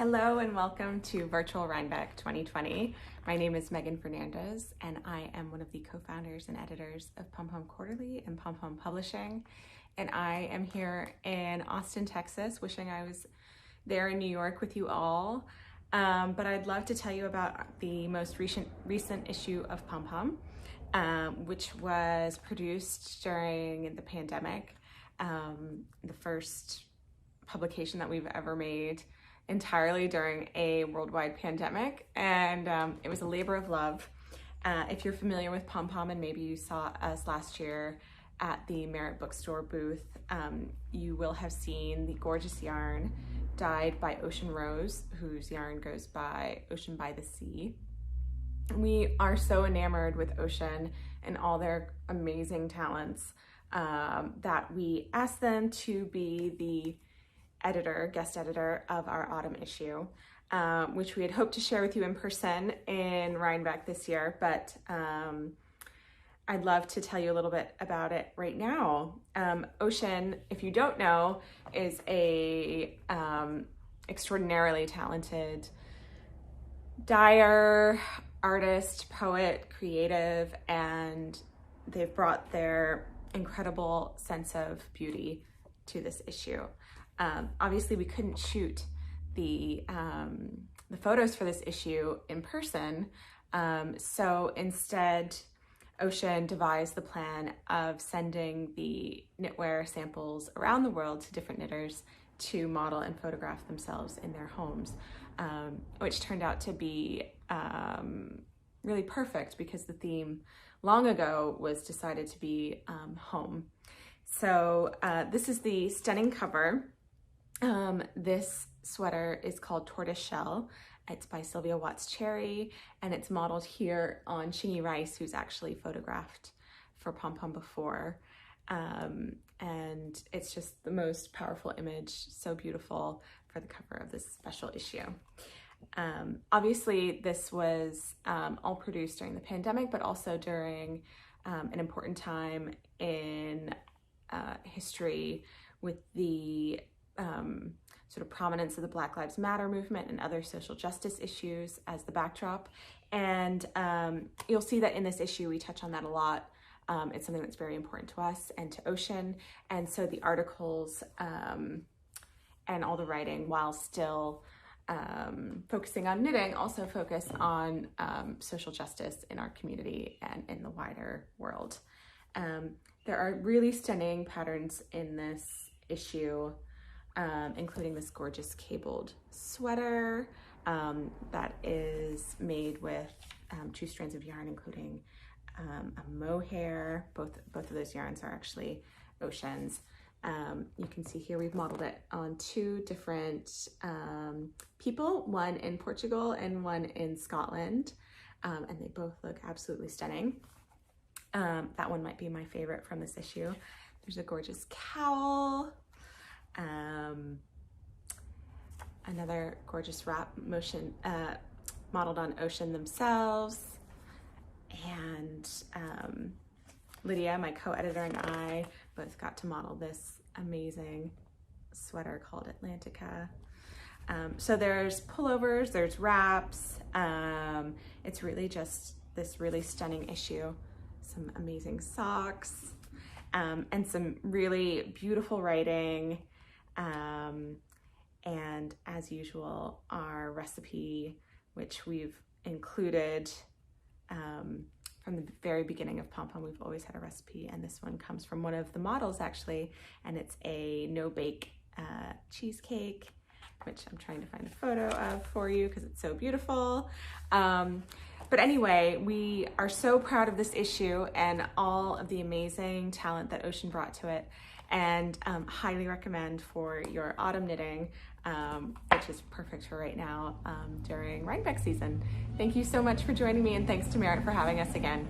Hello and welcome to Virtual Rhinebeck 2020. My name is Megan Fernandez and I am one of the co-founders and editors of Pom Pom Quarterly and Pom Pom Publishing. And I am here in Austin, Texas, wishing I was there in New York with you all. But I'd love to tell you about the most recent issue of Pom Pom, which was produced during the pandemic, the first publication that we've ever made entirely during a worldwide pandemic, and it was a labor of love. If you're familiar with Pom Pom and maybe you saw us last year at the Merritt Bookstore booth, you will have seen the gorgeous yarn dyed by Ocean Rose, whose yarn goes by Ocean by the Sea. We are so enamored with Ocean and all their amazing talents that we asked them to be the guest editor of our autumn issue, which we had hoped to share with you in person in Rhinebeck this year, but I'd love to tell you a little bit about it right now. Ocean, if you don't know, is a extraordinarily talented dyer, artist, poet, creative, and they've brought their incredible sense of beauty to this issue. Obviously, we couldn't shoot the photos for this issue in person, so instead, Ocean devised the plan of sending the knitwear samples around the world to different knitters to model and photograph themselves in their homes, which turned out to be really perfect because the theme long ago was decided to be home. So this is the stunning cover. This sweater is called Tortoise Shell. It's by Sylvia Watts Cherry, and it's modeled here on Chingy Rice, who's actually photographed for Pom Pom before. And it's just the most powerful image, so beautiful for the cover of this special issue. Obviously, this was all produced during the pandemic, but also during an important time in history with the sort of prominence of the Black Lives Matter movement and other social justice issues as the backdrop. And you'll see that in this issue, we touch on that a lot. It's something that's very important to us and to Ocean. And so the articles and all the writing, while still focusing on knitting, also focus on social justice in our community and in the wider world. There are really stunning patterns in this issue, including this gorgeous cabled sweater that is made with 2 strands of yarn, including a mohair. Both of those yarns are actually Ocean's. You can see here we've modeled it on 2 different people, one in Portugal and one in Scotland, and they both look absolutely stunning. That one might be my favorite from this issue. There's a gorgeous cowl. Another gorgeous wrap motion modeled on Ocean themselves, and Lydia, my co-editor, and I both got to model this amazing sweater called Atlantica. So there's pullovers, there's wraps. It's really just this really stunning issue. Some amazing socks, and some really beautiful writing. And as usual, our recipe, which we've included from the very beginning of Pom Pom. We've always had a recipe, and this one comes from one of the models actually, and it's a no-bake cheesecake, which I'm trying to find a photo of for you because it's so beautiful. But anyway, we are so proud of this issue and all of the amazing talent that Ocean brought to it, and highly recommend for your autumn knitting, which is perfect for right now during Rhinebeck season. Thank you so much for joining me, and thanks to Merritt for having us again.